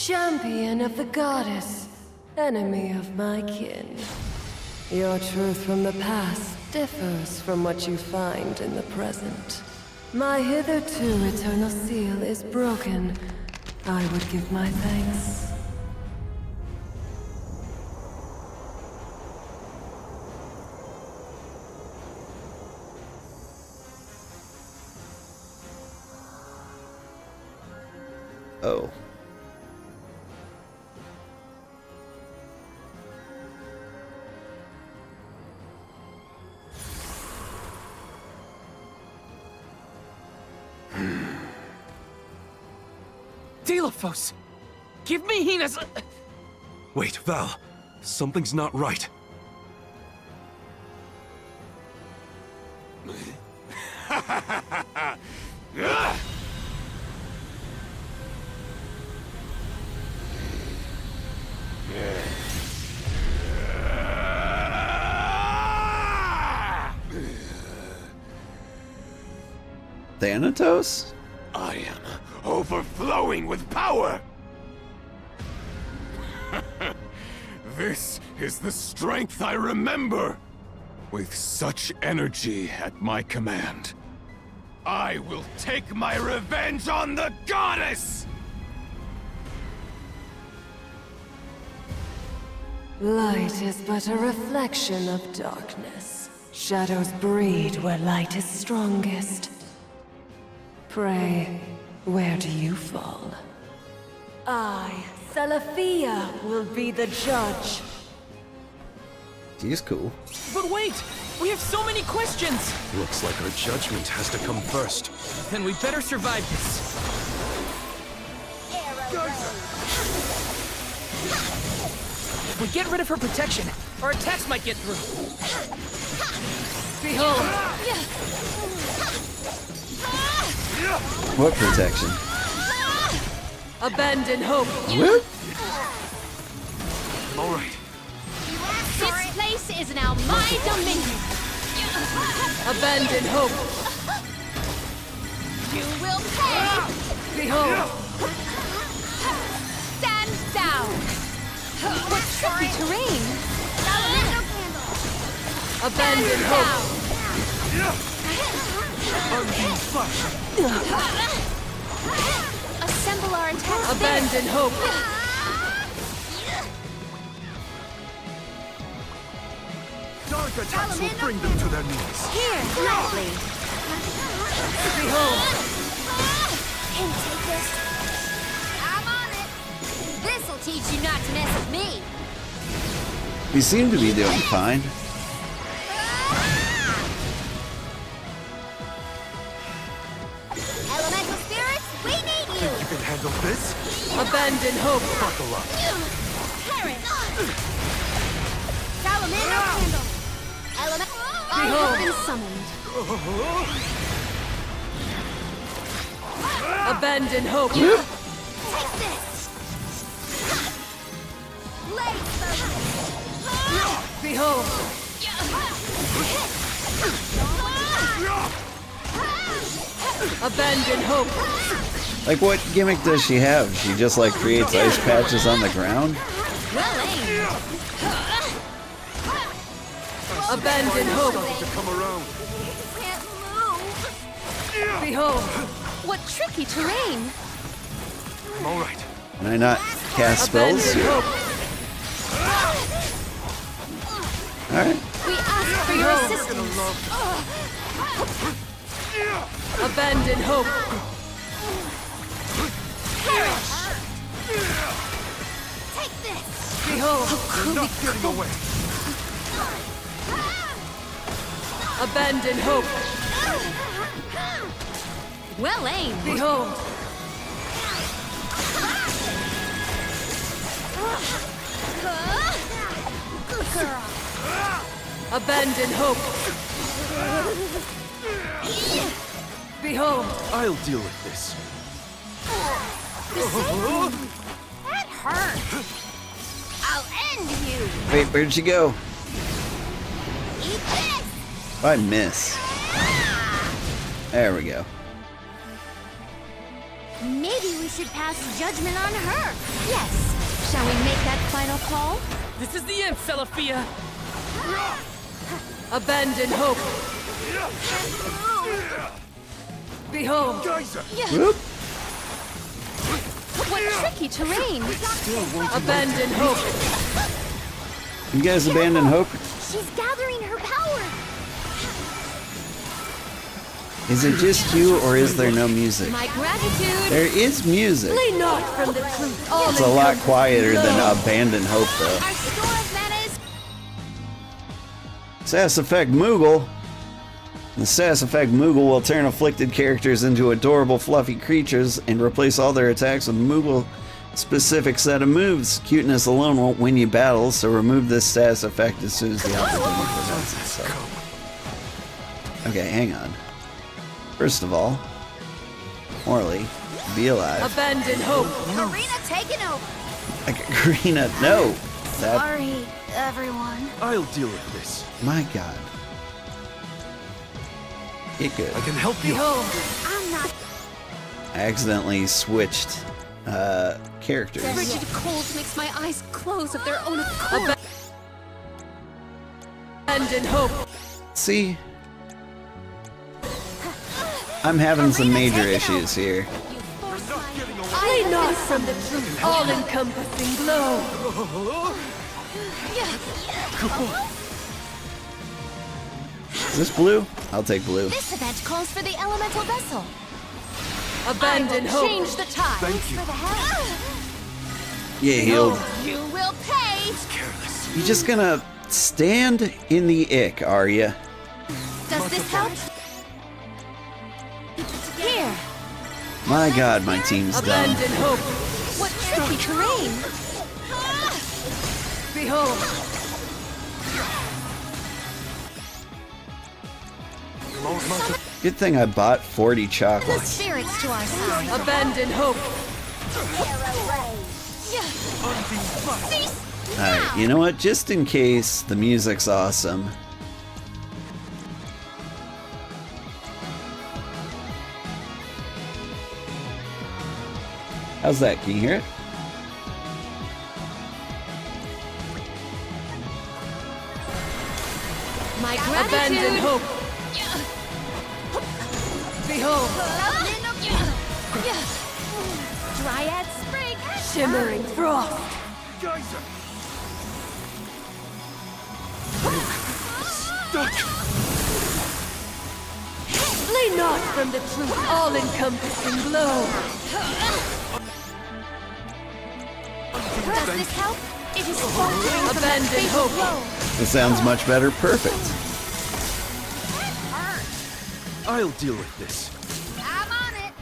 Champion of the goddess, enemy of my kin. Your truth from the past differs from what you find in the present. My hitherto eternal seal is broken. I would give my thanks. Oh. Delaphos! Give me Hina's... Wait, Val. Something's not right. Thanatos? I am overflowing with power! This is the strength I remember! With such energy at my command, I will take my revenge on the goddess! Light is but a reflection of darkness. Shadows breed where light is strongest. Pray, where do you fall? I, Selaphia, will be the judge. She's cool. But wait! We have so many questions! Looks like our judgment has to come first. Then we better survive this. If we get rid of her protection, our attacks might get through. Behold! What protection? Abandon hope! Whoop! All right. This place is now my dominion. Abandon hope! You will pay. Behold! Stand down. What tricky terrain. Abandon hope! Assemble our attacks. Abandon hope! Dark attacks will bring them to their knees. Here, gladly. Behold! Can you take this? I'm on it. This'll teach you not to mess with me. We seem to be doing fine. Elemental spirits, we need you. You can handle this? Abandon hope! Buckle up. Perish. Salamander candle. Element. All have been summoned. Abandon hope! Take this. Blade Behold! Abandon hope! Like, what gimmick does she have? She just, like, creates ice patches on the ground? Well aimed. Abandon hope! To come around. Can't move. Behold! What tricky terrain. I'm all right. Can I not cast spells? Abandon hope! Alright. We ask for your assistance. Abandon hope! Perish. Take this. Behold! Not getting away. Abandon hope! Well aimed. Behold! Good girl. Abandon hope! Behold! I'll deal with this. That hurt. I'll end you. Wait, where'd she go? Eat this. I miss. There we go. Maybe we should pass judgment on her. Yes. Shall we make that final call? This is the end, Selaphia. Abandon hope. Behold. Geyser! Whoop. What tricky terrain. Abandon hope. You guys abandon hope? She's gathering her power. Is it just you, or is there no music? My gratitude. There is music. Flee not from the truth. All It's a lot quieter than abandon hope, though. Our store of mana is... Sass Effect Moogle. The Sass Effect Moogle will turn afflicted characters into adorable, fluffy creatures and replace all their attacks with Moogle-specific set of moves. Cuteness alone won't win you battles, so remove this Sass Effect as soon as the opportunity presents itself. Okay, hang on. First of all, Morley, be alive. Abandon hope. Karina taking over. Like Karina, no. That, Sorry, everyone. I'll deal with this. my God. Get good. I can help you. Behold. I'm not... I accidentally switched characters. Frigid cold makes my eyes close of their own accord. Abandon hope. See? I'm having some major issues here. You force my... Flee not from the truth. All-encompassing glow. Is this blue? I'll take blue. This event calls for the elemental vessel. Abandon I will hope. change the tide. Thank you. For the help. Yeah, healed. You will pay. Careless. You just gonna stand in the ick, are ya? Does this help? Here. My God, my team's done. Abandon hope. What tricky terrain. Behold. Good thing I bought 40 The chocolates. spirits to our side. Abandon hope. Cease Alright, you know what? Just in case, the music's awesome. How's that? Can you hear it? My Abandon gratitude. hope. Behold. Dryad spring. Shimmering frost. Geyser! Stuck! Flee not from the truth. All-encompassing glow. Does this help? It is faltering from that Abandon fatal hope. blow. This sounds much better. Perfect. I'll deal with this. I'm on it.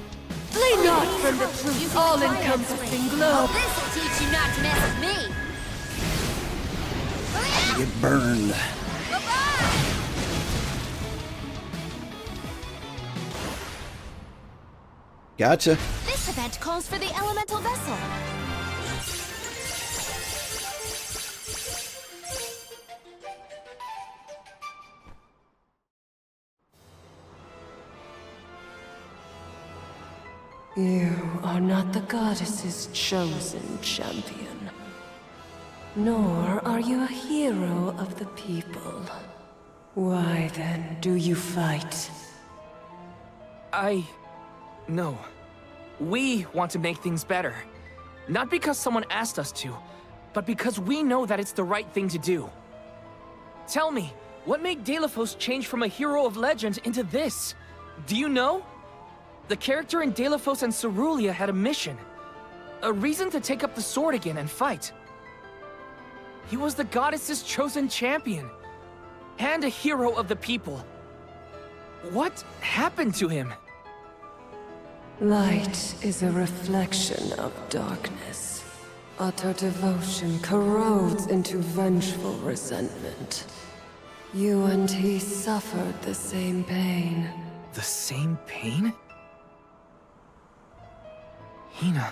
Flee not from the truth. All-encompassing glow. This'll teach you not to mess with me. Get burned. Gotcha. This event calls for the elemental vessel. You are not the goddess's chosen champion. Nor are you a hero of the people. Why then do you fight? No. We want to make things better. Not because someone asked us to, but because we know that it's the right thing to do. Tell me, what made Deilephos change from a hero of legend into this? Do you know? The character in Deilephos and Cerulean had a mission. A reason to take up the sword again and fight. He was the goddess's chosen champion. And a hero of the people. What happened to him? Light is a reflection of darkness. Utter devotion corrodes into vengeful resentment. You and he suffered the same pain. The same pain? Hina.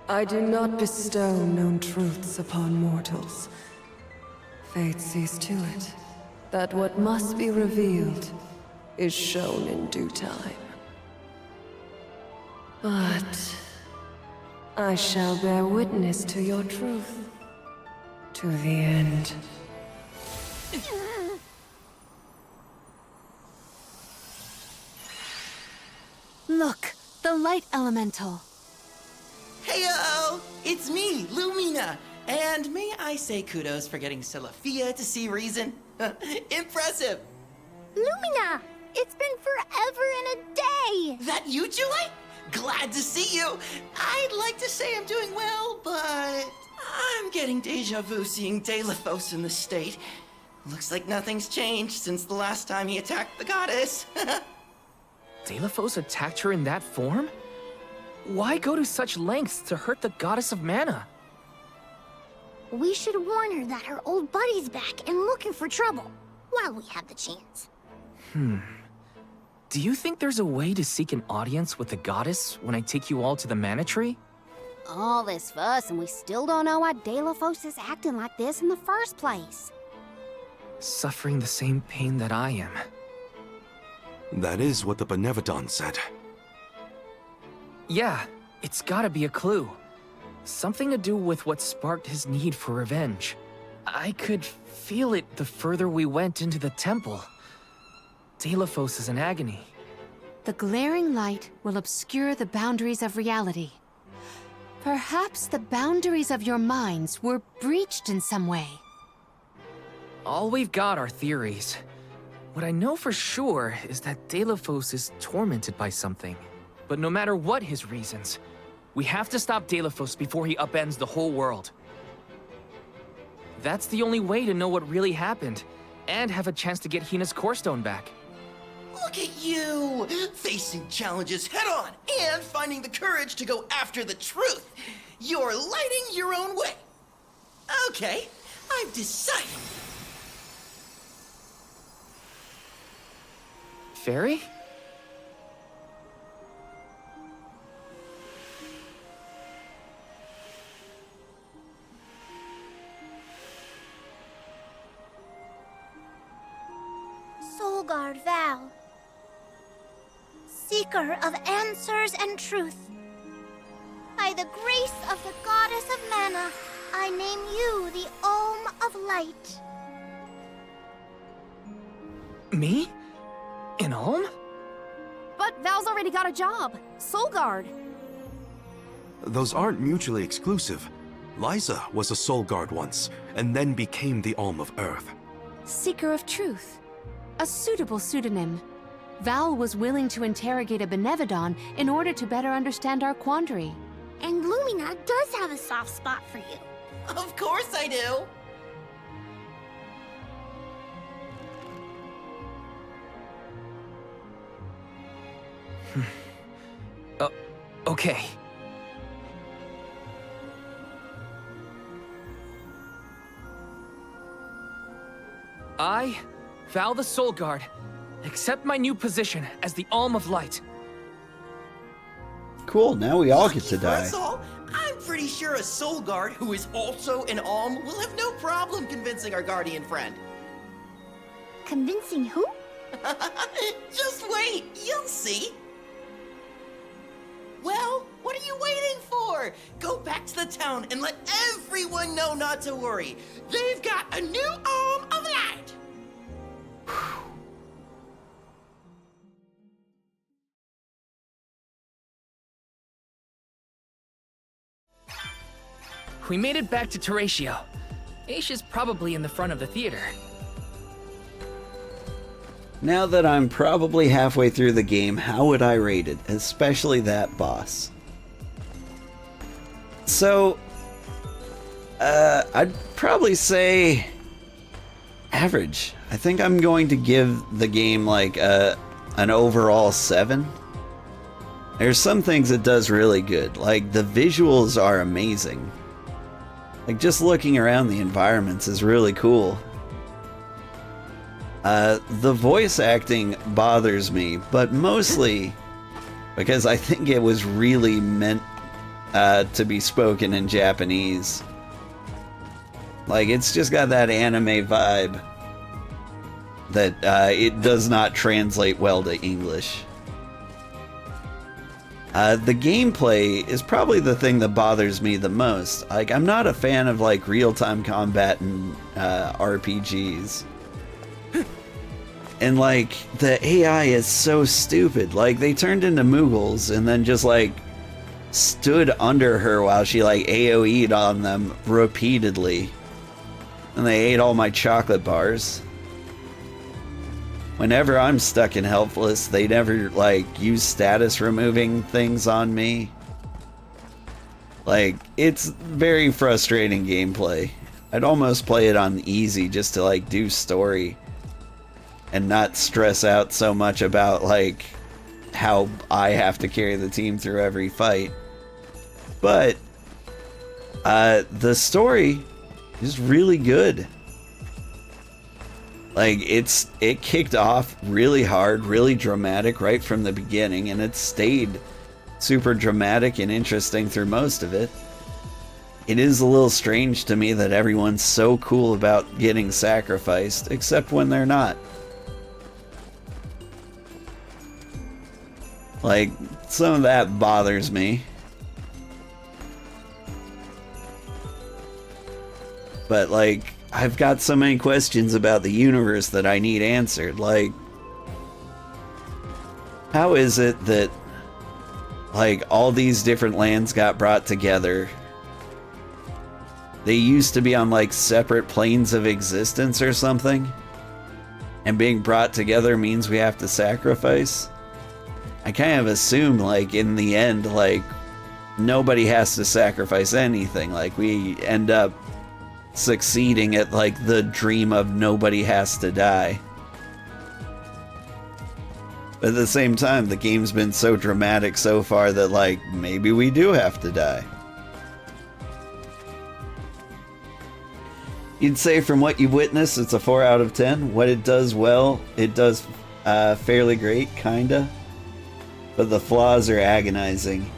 I do not bestow known truths upon mortals. Fate sees to it that what must be revealed is shown in due time. But I shall bear witness to your truth. To the end. Look, the light elemental. Heyo! It's me, Lumina! And may I say kudos for getting Selaphia to see reason? Impressive! Lumina! It's been forever and a day! That you, Julie? Glad to see you! I'd like to say I'm doing well, but I'm getting deja vu seeing Deilephos in the state. Looks like nothing's changed since the last time he attacked the goddess. Deilephos attacked her in that form? Why go to such lengths to hurt the goddess of mana? We should warn her that her old buddy's back and looking for trouble, while we have the chance. Do you think there's a way to seek an audience with the goddess when I take you all to the mana tree? All this fuss and we still don't know why Deilephos is acting like this in the first place. Suffering the same pain that I am. That is what the benevedon said. Yeah, it's gotta be a clue. Something to do with what sparked his need for revenge. I could feel it the further we went into the temple. Deilephos is in agony. The glaring light will obscure the boundaries of reality. Perhaps the boundaries of your minds were breached in some way. All we've got are theories. What I know for sure is that Deilephos is tormented by something. But no matter what his reasons, we have to stop Deilephos before he upends the whole world. That's the only way to know what really happened, and have a chance to get Hina's core stone back. Look at you! Facing challenges head on and finding the courage to go after the truth. You're lighting your own way. Okay, I've decided. Fairy? Soulguard Val, seeker of answers and truth. By the grace of the goddess of mana, I name you the Alm of Light. Me? An Alm? But Val's already got a job. Soulguard. Those aren't mutually exclusive. Liza was a soul guard once, and then became the Alm of Earth. Seeker of truth. A suitable pseudonym. Val was willing to interrogate a benevedon in order to better understand our quandary. And Lumina does have a soft spot for you. Of course I do. Okay. I, Val the Soul Guard, accept my new position as the Alm of Light. Cool, now we all get to For die. us all, I'm pretty sure a soul guard who is also an alm will have no problem convincing our guardian friend. Convincing who? Just wait, you'll see. Well, what are you waiting for? Go back to the town and let everyone know not to worry. They've got a new Alm of Light. We made it back to Terratio. Aisha's probably in the front of the theater. Now that I'm probably halfway through the game, how would I rate it? Especially that boss. So, I'd probably say average. I think I'm going to give the game like an overall 7. There's some things it does really good, like the visuals are amazing. Like just looking around the environments is really cool. The voice acting bothers me, but mostly because I think it was really meant to be spoken in Japanese. Like, it's just got that anime vibe that it does not translate well to English. The gameplay is probably the thing that bothers me the most. Like, I'm not a fan of like real-time combat in RPGs. And like, the AI is so stupid. Like, they turned into Moogles and then just like stood under her while she like AoE'd on them repeatedly. And they ate all my chocolate bars. Whenever I'm stuck and helpless, they never, like, use status removing things on me. Like, it's very frustrating gameplay. I'd almost play it on easy just to, like, do story. And not stress out so much about, like, how I have to carry the team through every fight. But, the story is really good. Like, it kicked off really hard, really dramatic right from the beginning, and it stayed super dramatic and interesting through most of it. It is a little strange to me that everyone's so cool about getting sacrificed, except when they're not. Like, some of that bothers me. But, like, I've got so many questions about the universe that I need answered. Like, how is it that, like, all these different lands got brought together? They used to be on, like, separate planes of existence or something? And being brought together means we have to sacrifice? I kind of assume, like, in the end, like, nobody has to sacrifice anything. Like, we end up succeeding at like the dream of nobody has to die. But at the same time, the game's been so dramatic so far that like maybe we do have to die. You'd say from what you've witnessed, it's a 4 out of 10. What it does well, it does fairly great, kinda. But the flaws are agonizing.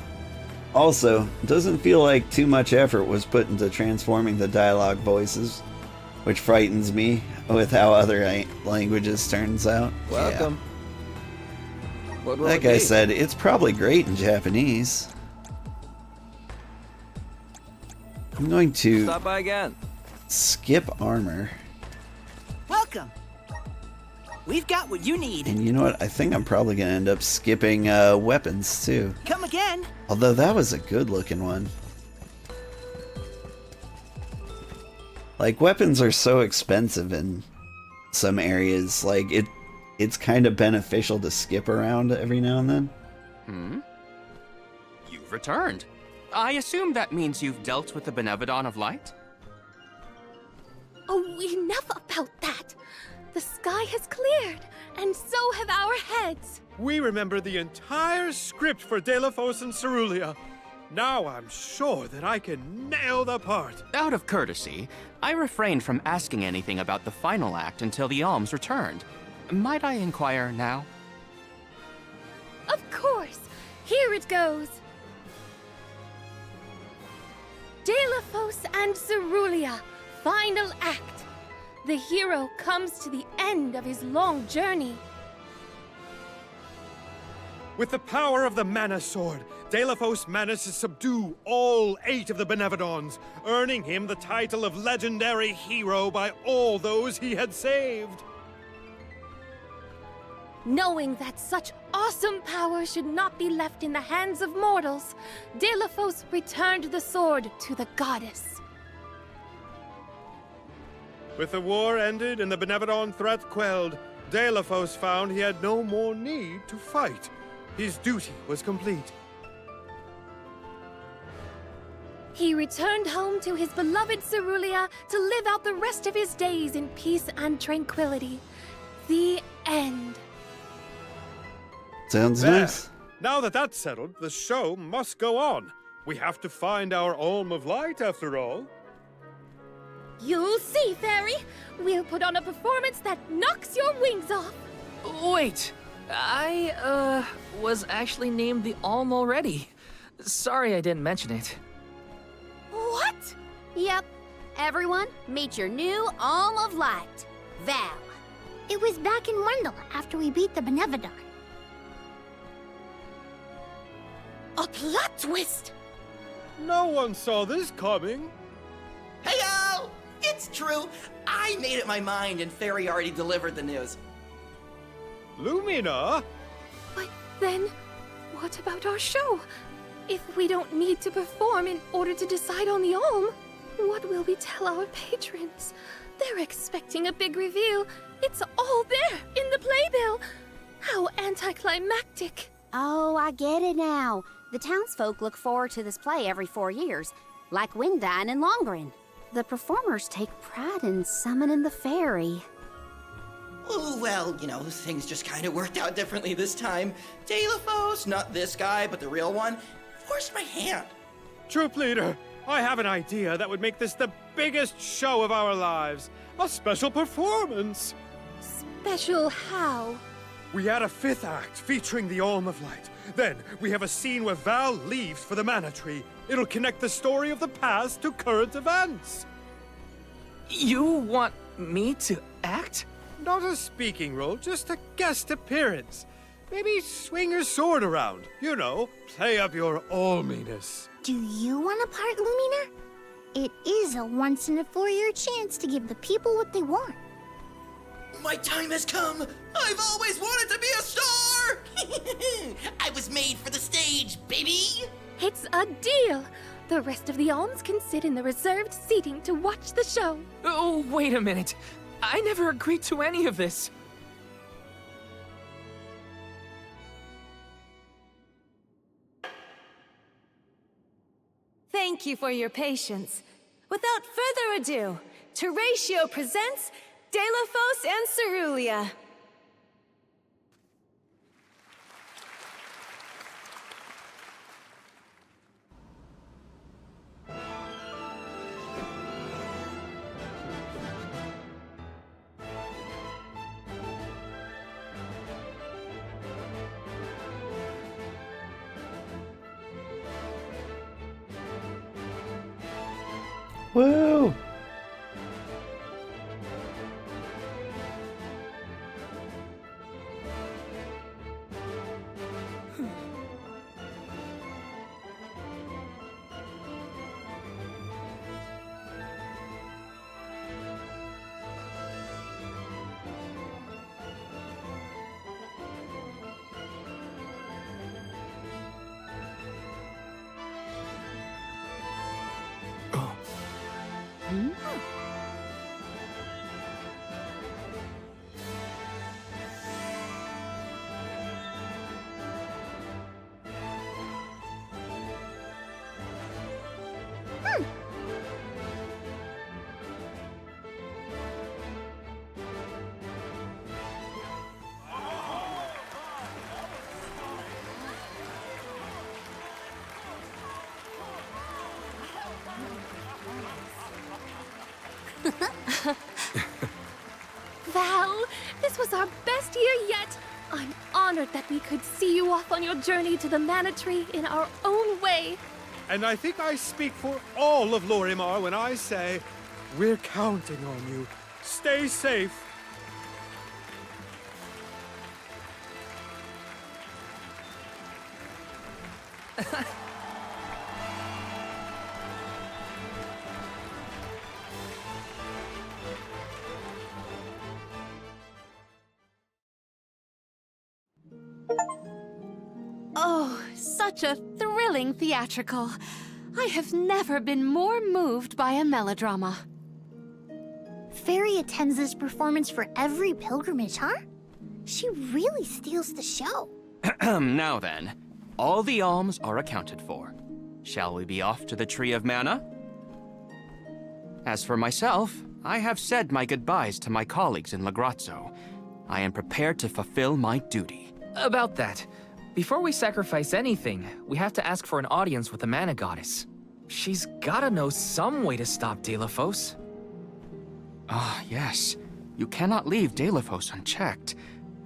Also, it doesn't feel like too much effort was put into transforming the dialogue voices, which frightens me with how other languages turns out. Welcome. Yeah. Like I said, it's probably great in Japanese. I'm going to Stop by again. Skip armor. Welcome. We've got what you need. And you know what? I think I'm probably going to end up skipping weapons too. Come again. Although that was a good looking one. Like, weapons are so expensive in some areas. Like, it's kind of beneficial to skip around every now and then. You've returned. I assume that means you've dealt with the benevedon of light? Oh, enough about that. The sky has cleared, and so have our heads. We remember the entire script for Delaphos and Cerulia. Now I'm sure that I can nail the part. Out of courtesy, I refrained from asking anything about the final act until the alms returned. Might I inquire now? Of course. Here it goes. Delaphos and Cerulia, final act. The hero comes to the end of his long journey. With the power of the Mana Sword, Delaphos managed to subdue all 8 of the Benevedons, earning him the title of legendary hero by all those he had saved. Knowing that such awesome power should not be left in the hands of mortals, Delaphos returned the sword to the goddess. With the war ended and the Benevedon threat quelled, Delaphos found he had no more need to fight. His duty was complete. He returned home to his beloved Cerulia to live out the rest of his days in peace and tranquility. The end. Sounds There. nice. Now that that's settled, the show must go on. We have to find our Alm of Light, after all. You'll see, Fairy. We'll put on a performance that knocks your wings off. Wait, I, was actually named the Alm already. Sorry I didn't mention it. What? Yep. Everyone, meet your new Alm of Light, Val. It was back in Wendell after we beat the Benevedon. A plot twist! No one saw this coming. Heyo! It's true. I made up my mind and Fairy already delivered the news. Lumina? But then, what about our show? If we don't need to perform in order to decide on the Olm, what will we tell our patrons? They're expecting a big reveal. It's all there in the playbill. How anticlimactic. Oh, I get it now. The townsfolk look forward to this play every 4 years, like Windine and Longren. The performers take pride in summoning the fairy. Oh, well, things just kind of worked out differently this time. Deilephos, not this guy, but the real one, forced my hand. Troop leader, I have an idea that would make this the biggest show of our lives. A special performance. Special how? We add a 5th act featuring the Olm of Light. Then we have a scene where Val leaves for the Mana Tree. It'll connect the story of the past to current events. You want me to act? Not a speaking role, just a guest appearance. Maybe swing your sword around. Play up your Olminess. Do you want a part, Lumina? It is a once-in-a-4-year chance to give the people what they want. My time has come! I've always wanted to be a star! I was made for the stage, baby! It's a deal! The rest of the Olms can sit in the reserved seating to watch the show. Oh, wait a minute. I never agreed to any of this. Thank you for your patience. Without further ado, Terratio presents Deilephos and Cerulia. Woo! Val, this was our best year yet. I'm honored that we could see you off on your journey to the Mana Tree in our own way. And I think I speak for all of Lorimar when I say, we're counting on you. Stay safe. Oh, such a thrilling theatrical. I have never been more moved by a melodrama. Fairy attends this performance for every pilgrimage, huh? She really steals the show. Now then, all the alms are accounted for. Shall we be off to the Tree of Mana? As for myself, I have said my goodbyes to my colleagues in Lagrazzo. I am prepared to fulfill my duty. About that, before we sacrifice anything, we have to ask for an audience with the Mana Goddess. She's gotta know some way to stop Deilephos. Ah, yes. You cannot leave Deilephos unchecked.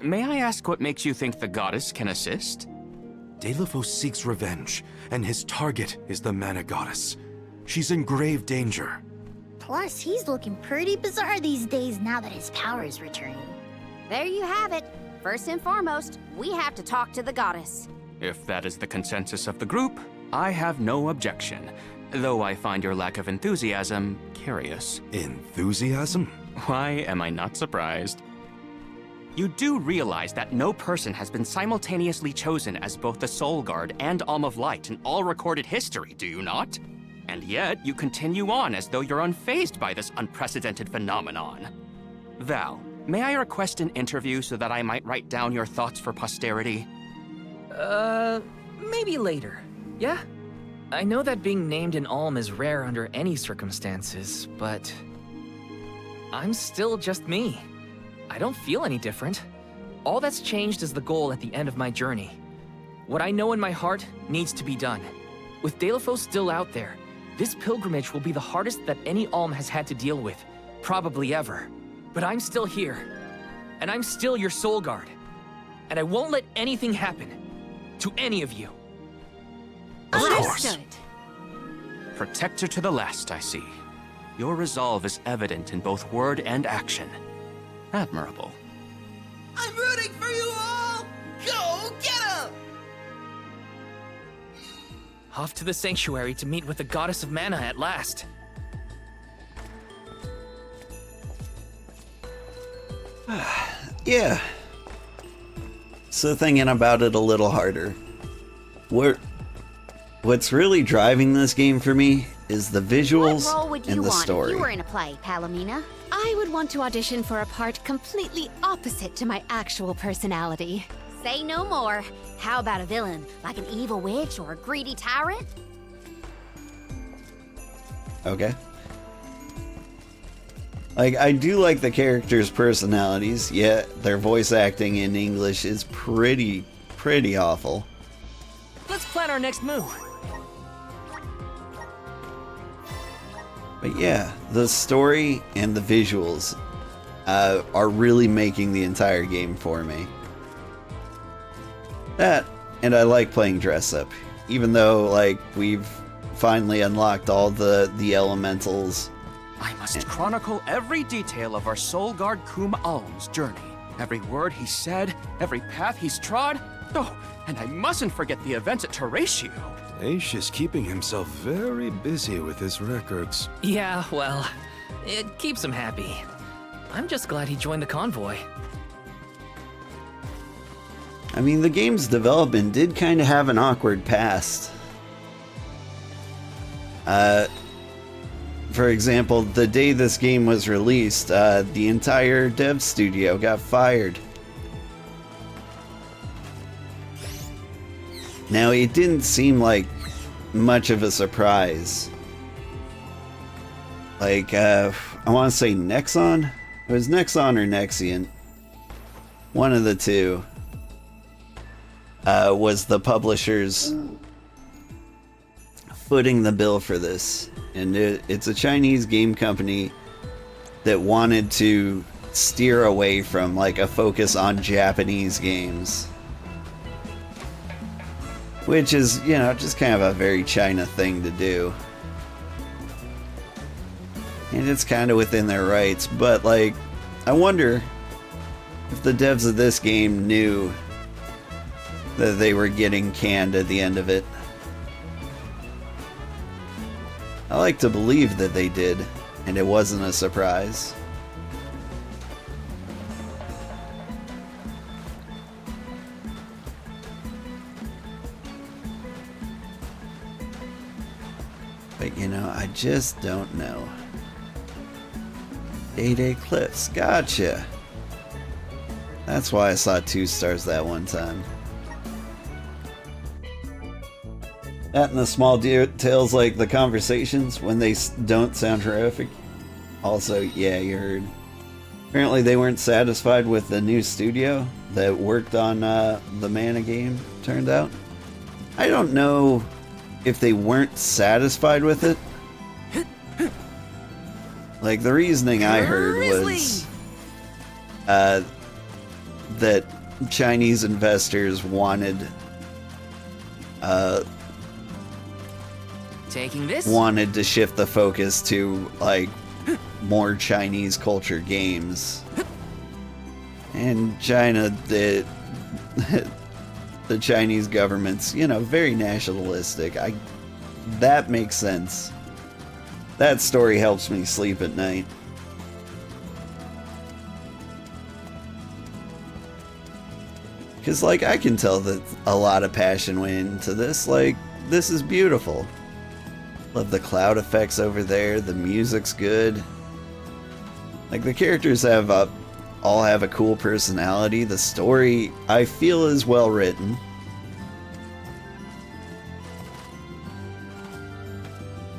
May I ask what makes you think the goddess can assist? Deilephos seeks revenge, and his target is the Mana Goddess. She's in grave danger. Plus, he's looking pretty bizarre these days now that his power is returning. There you have it. First and foremost, we have to talk to the goddess. If that is the consensus of the group, I have no objection, though I find your lack of enthusiasm curious. Enthusiasm? Why am I not surprised? You do realize that no person has been simultaneously chosen as both the Soul Guard and Alm of Light in all recorded history, do you not? And yet, you continue on as though you're unfazed by this unprecedented phenomenon. Val, may I request an interview so that I might write down your thoughts for posterity? Maybe later, yeah? I know that being named an Alm is rare under any circumstances, but I'm still just me. I don't feel any different. All that's changed is the goal at the end of my journey. What I know in my heart needs to be done. With Dalephos still out there, this pilgrimage will be the hardest that any Alm has had to deal with, probably ever. But I'm still here, and I'm still your Soul Guard. And I won't let anything happen to any of you. Of course. Understood. Protector to the last, I see. Your resolve is evident in both word and action. Admirable. I'm rooting for you all! Go get 'em! Off to the sanctuary to meet with the goddess of mana at last. Yeah. So thinking about it a little harder. What's really driving this game for me is the visuals What role would you and the want story. if you were in a play, Palomina? I would want to audition for a part completely opposite to my actual personality. Say no more. How about a villain, like an evil witch or a greedy tyrant? Okay. Like, I do like the characters' personalities, yet their voice acting in English is pretty awful. Let's plan our next move. But yeah, the story and the visuals are really making the entire game for me. That, and I like playing dress up, even though, like, we've finally unlocked all the elementals. I must chronicle every detail of our Soul Guard Kum Alm's journey. Every word he said, every path he's trod. Oh, and I mustn't forget the events at Terratio. Aish is keeping himself very busy with his records. Yeah, well, it keeps him happy. I'm just glad he joined the convoy. I mean, the game's development did kind of have an awkward past. For example, the day this game was released, the entire dev studio got fired. Now, it didn't seem like much of a surprise. Like, I want to say Nexon? It was Nexon or Nexiant. One of the two was the publishers footing the bill for this. And it's a Chinese game company that wanted to steer away from, like, a focus on Japanese games. Which is, you know, just kind of a very China thing to do. And it's kind of within their rights, but, like, I wonder if the devs of this game knew that they were getting canned at the end of it. I like to believe that they did, and it wasn't a surprise. But, you know, I just don't know. Day Cliffs, gotcha. That's why I saw 2 stars that one time. That and the small details like the conversations when they don't sound horrific. Also, yeah, you heard. Apparently they weren't satisfied with the new studio that worked on the Mana game, turned out. I don't know if they weren't satisfied with it. Like, the reasoning I heard was that Chinese investors wanted wanted to shift the focus to, like, more Chinese culture games. And China the Chinese government's, you know, very nationalistic. That makes sense. That story helps me sleep at night. Because, like, I can tell that a lot of passion went into this. Like, this is beautiful. Love the cloud effects over there. The music's good. Like, the characters all have a cool personality. The story, I feel, is well written.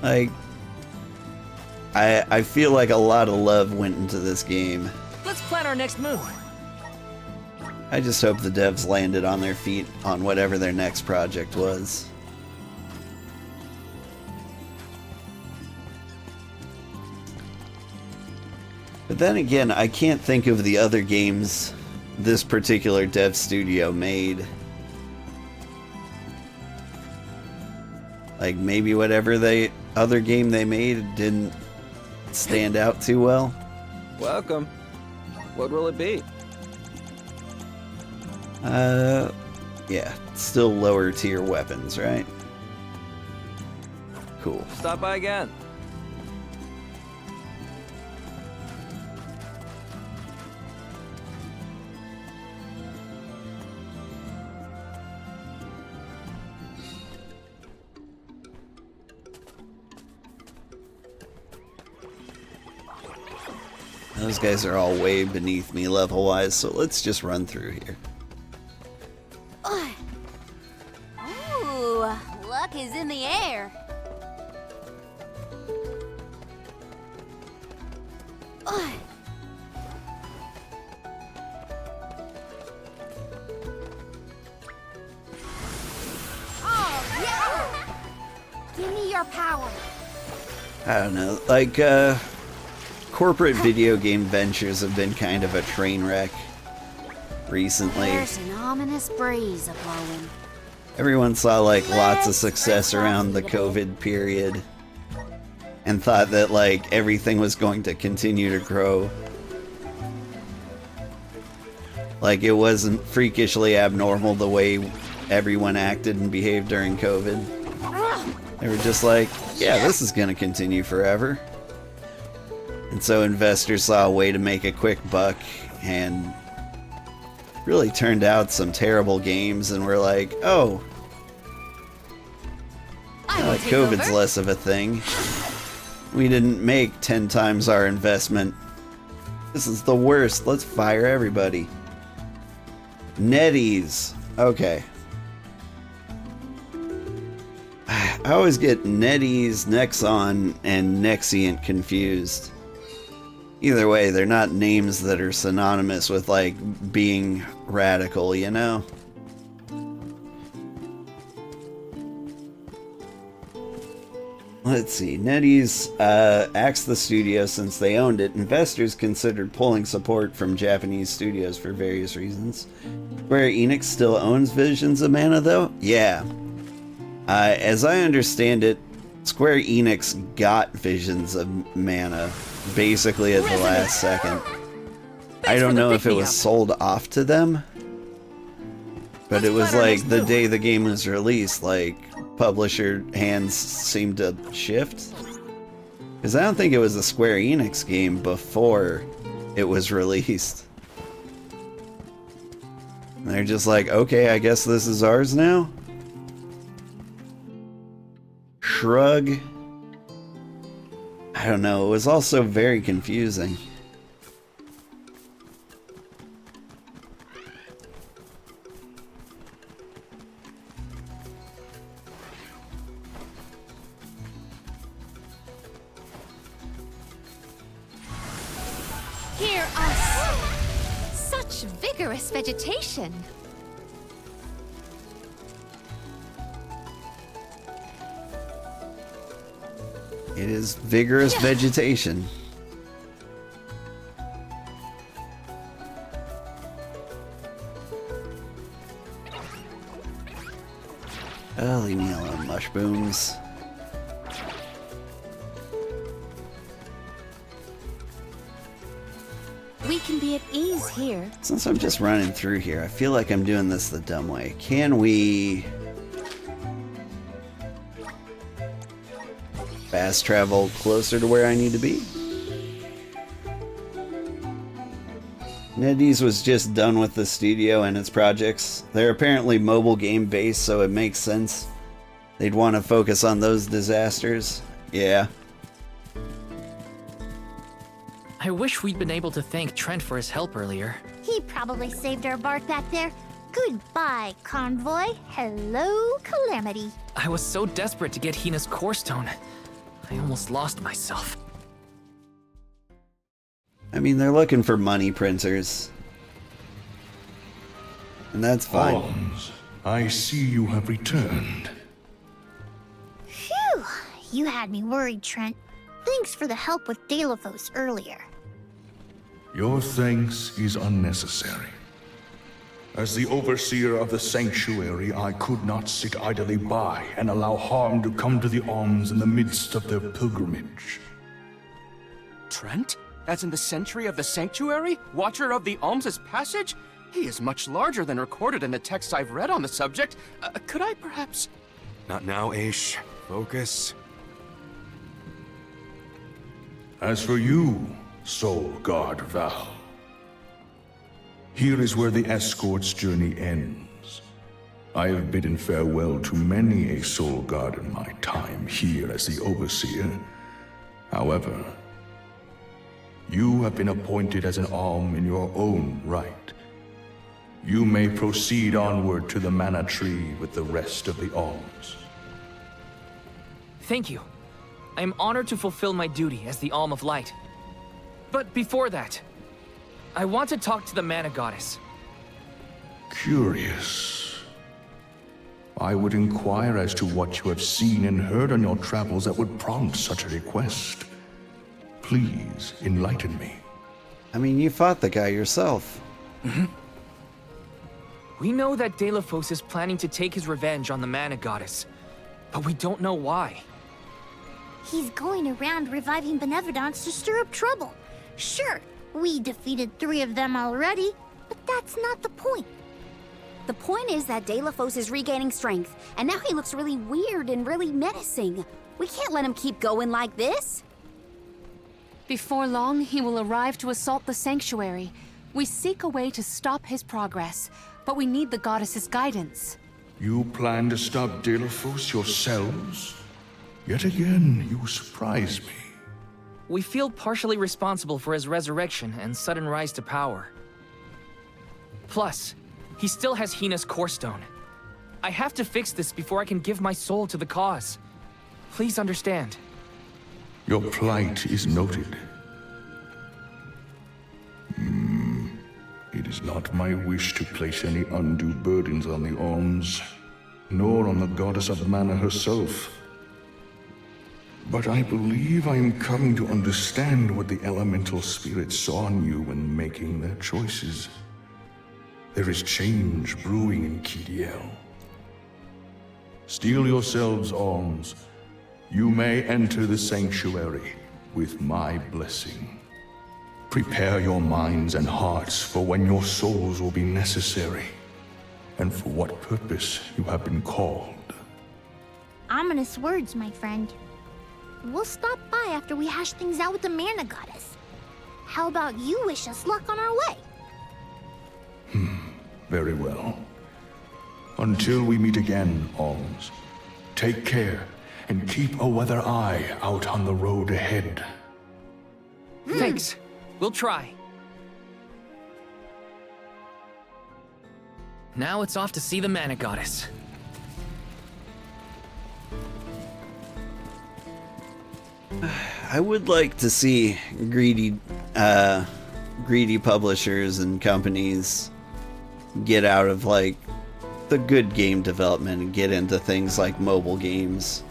Like, I feel like a lot of love went into this game. Let's plan our next move. I just hope the devs landed on their feet on whatever their next project was. But then again, I can't think of the other games this particular dev studio made. Like, maybe whatever other game they made didn't stand out too well. Welcome. What will it be? Yeah, still lower tier weapons, right? Cool. Stop by again. Those guys are all way beneath me level-wise, so let's just run through here. Ooh, luck is in the air. Oh, yeah! Give me your power. I don't know, like, corporate video game ventures have been kind of a train wreck recently. There's an ominous breeze a-blowing. Everyone saw, like, lots of success around the COVID period and thought that, like, everything was going to continue to grow. Like, it wasn't freakishly abnormal the way everyone acted and behaved during COVID. They were just like, yeah, this is gonna continue forever. And so investors saw a way to make a quick buck and really turned out some terrible games, and were like, oh, COVID's less of a thing. We didn't make 10 times our investment. This is the worst. Let's fire everybody. NetEase. Okay. I always get NetEase, Nexon, and Nexient confused. Either way, they're not names that are synonymous with, like, being radical, you know? Let's see. NetEase axed the studio since they owned it. Investors considered pulling support from Japanese studios for various reasons. Square Enix still owns Visions of Mana, though? Yeah. As I understand it, Square Enix got Visions of Mana basically at the last second. I don't know if it was sold off to them, but it was like the day the game was released, like, publisher hands seemed to shift. Because I don't think it was a Square Enix game before it was released. And they're just like, okay, I guess this is ours now? Shrug. I don't know, it was also very confusing. Hear us! Such vigorous vegetation! It is vigorous vegetation. Oh, leave me alone, mushrooms. We can be at ease here. Since I'm just running through here, I feel like I'm doing this the dumb way. Can we fast travel closer to where I need to be? NetEase was just done with the studio and its projects. They're apparently mobile game based, so it makes sense they'd want to focus on those disasters. Yeah. I wish we'd been able to thank Trent for his help earlier. He probably saved our bark back there. Goodbye, Convoy. Hello, Calamity. I was so desperate to get Hina's core stone. I almost lost myself. I mean, they're looking for money printers. And that's fine. Arms, I see you have returned. Phew! You had me worried, Trent. Thanks for the help with Delaphos earlier. Your thanks is unnecessary. As the overseer of the sanctuary, I could not sit idly by and allow harm to come to the Alms in the midst of their pilgrimage. Trent? As in the Sentry of the Sanctuary? Watcher of the Alms' Passage? He is much larger than recorded in the texts I've read on the subject. Could I perhaps... Not now, Aish. Focus. As for you, Soul Guard Val, here is where the escort's journey ends. I have bidden farewell to many a Soul Guard in my time here as the Overseer. However, you have been appointed as an Alm in your own right. You may proceed onward to the Mana Tree with the rest of the Alms. Thank you. I am honored to fulfill my duty as the Alm of Light. But before that, I want to talk to the Mana Goddess. Curious. I would inquire as to what you have seen and heard on your travels that would prompt such a request. Please enlighten me. I mean, you fought the guy yourself. We know that Delaphos is planning to take his revenge on the Mana Goddess, but we don't know why. He's going around reviving benevedons to stir up trouble. Sure, we defeated 3 of them already, but that's not the point. The point is that Delaphos is regaining strength, and now he looks really weird and really menacing. We can't let him keep going like this. Before long, he will arrive to assault the sanctuary. We seek a way to stop his progress, but we need the goddess's guidance. You plan to stop Delaphos yourselves? Yet again, you surprise me. We feel partially responsible for his resurrection and sudden rise to power. Plus, he still has Hina's core stone. I have to fix this before I can give my soul to the cause. Please understand. Your plight is noted. It is not my wish to place any undue burdens on the Alms, nor on the goddess of mana herself. But I believe I am coming to understand what the elemental spirits saw in you when making their choices. There is change brewing in Kidiel. Steel yourselves, Alms. You may enter the sanctuary with my blessing. Prepare your minds and hearts for when your souls will be necessary, and for what purpose you have been called. Ominous words, my friend. We'll stop by after we hash things out with the Mana Goddess. How about you wish us luck on our way? Very well. Until we meet again, Alms, take care and keep a weather eye out on the road ahead. Thanks. We'll try. Now it's off to see the Mana Goddess. I would like to see greedy publishers and companies get out of like the good game development and get into things like mobile games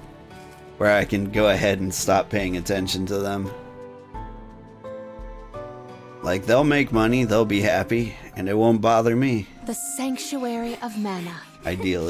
where I can go ahead and stop paying attention to them. Like, they'll make money, they'll be happy, and it won't bother me. The Sanctuary of Mana. Ideally.